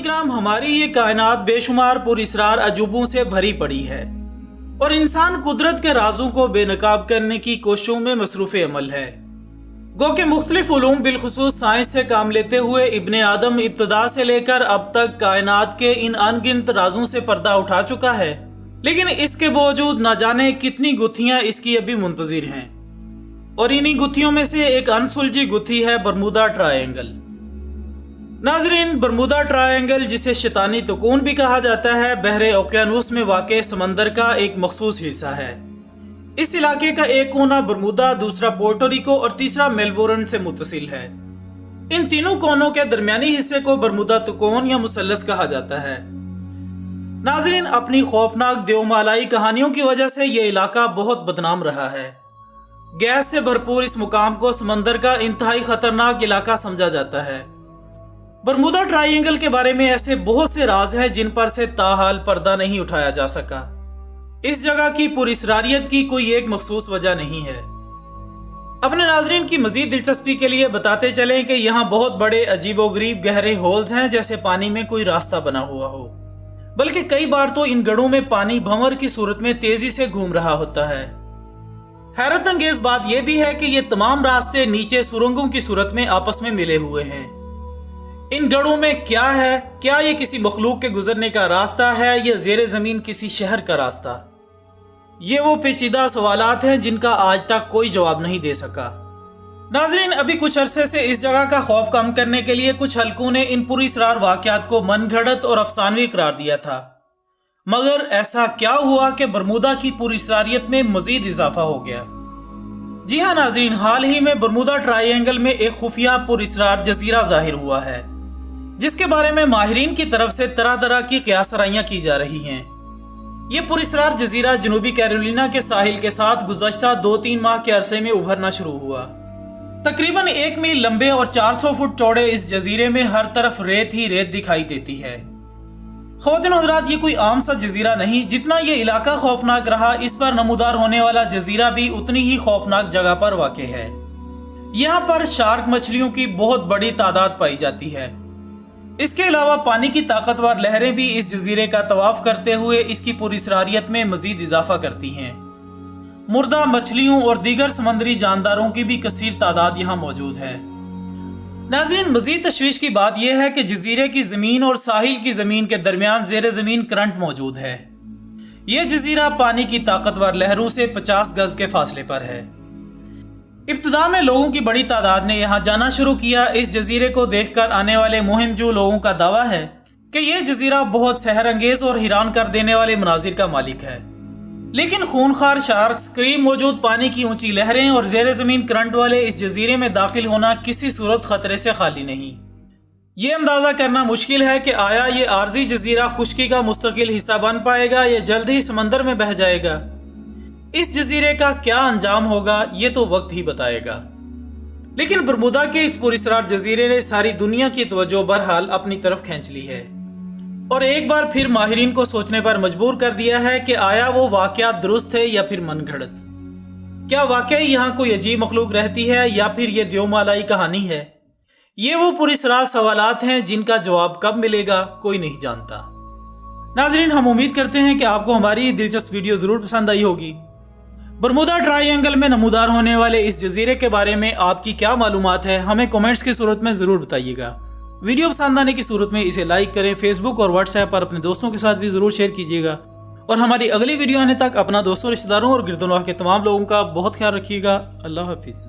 کرام، ہماری یہ کائنات بے شمار پر اسرار عجوبوں سے بھری پڑی ہے اور انسان قدرت کے رازوں کو بے نقاب کرنے کی کوششوں میں مصروف عمل ہے۔ گو کہ مختلف علوم بالخصوص سائنس سے کام لیتے ہوئے ابن آدم ابتدا سے لے کر اب تک کائنات کے ان ان گنت رازوں سے پردہ اٹھا چکا ہے، لیکن اس کے باوجود نہ جانے کتنی گتھیاں اس کی ابھی منتظر ہیں، اور انہی گتھیوں میں سے ایک انسلجھی گتھی ہے برمودا ٹرائینگل۔ ناظرین، برمودا ٹرائینگل، جسے شیطانی تکون بھی کہا جاتا ہے، بحر اوقیانوس میں واقع سمندر کا ایک مخصوص حصہ ہے۔ اس علاقے کا ایک کونا برمودا، دوسرا پورٹو ریکو اور تیسرا میلبورن سے متصل ہے۔ ان تینوں کونوں کے درمیانی حصے کو برمودا تکون یا مثلث کہا جاتا ہے۔ ناظرین، اپنی خوفناک دیومالائی کہانیوں کی وجہ سے یہ علاقہ بہت بدنام رہا ہے۔ گیس سے بھرپور اس مقام کو سمندر کا انتہائی خطرناک علاقہ سمجھا جاتا ہے۔ برمودا ٹرائینگل کے بارے میں ایسے بہت سے راز ہیں جن پر سے تاحال پردہ نہیں اٹھایا جا سکا۔ اس جگہ کی پر اسراریت کی کوئی ایک مخصوص وجہ نہیں ہے۔ اپنے ناظرین کی مزید دلچسپی کے لیے بتاتے چلیں کہ یہاں بہت بڑے عجیب و غریب گہرے ہولز ہیں، جیسے پانی میں کوئی راستہ بنا ہوا ہو، بلکہ کئی بار تو ان گڑھوں میں پانی بھنور کی صورت میں تیزی سے گھوم رہا ہوتا ہے۔ حیرت انگیز بات یہ بھی ہے کہ یہ تمام راستے نیچے سرنگوں کی صورت میں آپس میں ملے ہوئے ہیں۔ ان گڑھوں میں کیا ہے؟ کیا یہ کسی مخلوق کے گزرنے کا راستہ ہے یا زیر زمین کسی شہر کا راستہ؟ یہ وہ پیچیدہ سوالات ہیں جن کا آج تک کوئی جواب نہیں دے سکا۔ ناظرین، ابھی کچھ عرصے سے اس جگہ کا خوف کم کرنے کے لیے کچھ حلقوں نے ان پر اسرار واقعات کو من گھڑت اور افسانوی قرار دیا تھا، مگر ایسا کیا ہوا کہ برمودا کی پر اسراریت میں مزید اضافہ ہو گیا؟ جی ہاں ناظرین، حال ہی میں برمودا ٹرائینگل میں ایک خفیہ پر اسرار جزیرہ ظاہر ہوا ہے، جس کے بارے میں ماہرین کی طرف سے طرح طرح کی قیاس آرائیاں کی جا رہی ہیں۔ یہ پر اسرار جزیرہ جنوبی کیرولینا کے ساحل کے ساتھ گزشتہ 2-3 ماہ کے عرصے میں ابھرنا شروع ہوا۔ تقریباً 1 میل لمبے اور 400 فٹ چوڑے اس جزیرے میں ہر طرف ریت ہی ریت دکھائی دیتی ہے۔ خواتین و حضرات، یہ کوئی عام سا جزیرہ نہیں۔ جتنا یہ علاقہ خوفناک رہا، اس پر نمودار ہونے والا جزیرہ بھی اتنی ہی خوفناک جگہ پر واقع ہے۔ یہاں پر شارک مچھلیوں کی بہت بڑی تعداد پائی جاتی ہے۔ اس کے علاوہ پانی کی طاقتور لہریں بھی اس جزیرے کا طواف کرتے ہوئے اس کی پر اسراریت میں مزید اضافہ کرتی ہیں۔ مردہ مچھلیوں اور دیگر سمندری جانداروں کی بھی کثیر تعداد یہاں موجود ہے۔ ناظرین، مزید تشویش کی بات یہ ہے کہ جزیرے کی زمین اور ساحل کی زمین کے درمیان زیر زمین کرنٹ موجود ہے۔ یہ جزیرہ پانی کی طاقتور لہروں سے 50 گز کے فاصلے پر ہے۔ ابتدا میں لوگوں کی بڑی تعداد نے یہاں جانا شروع کیا۔ اس جزیرے کو دیکھ کر آنے والے مہم جو لوگوں کا دعویٰ ہے کہ یہ جزیرہ بہت سحر انگیز اور حیران کر دینے والے مناظر کا مالک ہے، لیکن خونخوار شارکس، قریب موجود پانی کی اونچی لہریں اور زیر زمین کرنٹ والے اس جزیرے میں داخل ہونا کسی صورت خطرے سے خالی نہیں۔ یہ اندازہ کرنا مشکل ہے کہ آیا یہ عارضی جزیرہ خشکی کا مستقل حصہ بن پائے گا یا جلد ہی سمندر میں بہہ جائے گا۔ اس جزیرے کا کیا انجام ہوگا یہ تو وقت ہی بتائے گا، لیکن برمودا کے اس پر اسرار جزیرے نے ساری دنیا کی توجہ بہرحال اپنی طرف کھینچ لی ہے، اور ایک بار پھر ماہرین کو سوچنے پر مجبور کر دیا ہے کہ آیا وہ واقعات درست تھے یا پھر من گھڑت؟ کیا واقعی یہاں کوئی عجیب مخلوق رہتی ہے یا پھر یہ دیومالائی کہانی ہے؟ یہ وہ پر اسرار سوالات ہیں جن کا جواب کب ملے گا کوئی نہیں جانتا۔ ناظرین، ہم امید کرتے ہیں کہ آپ کو ہماری دلچسپ ویڈیو ضرور پسند آئی ہوگی۔ برمودا ٹرائینگل میں نمودار ہونے والے اس جزیرے کے بارے میں آپ کی کیا معلومات ہے؟ ہمیں کومنٹس کی صورت میں ضرور بتائیے گا۔ ویڈیو پسند آنے کی صورت میں اسے لائک کریں، فیس بک اور واٹس ایپ پر اپنے دوستوں کے ساتھ بھی ضرور شیئر کیجیے گا، اور ہماری اگلی ویڈیو آنے تک اپنا دوستوں، رشتہ داروں اور گرد و نواح کے تمام لوگوں کا بہت خیال رکھیے گا۔ اللہ حافظ۔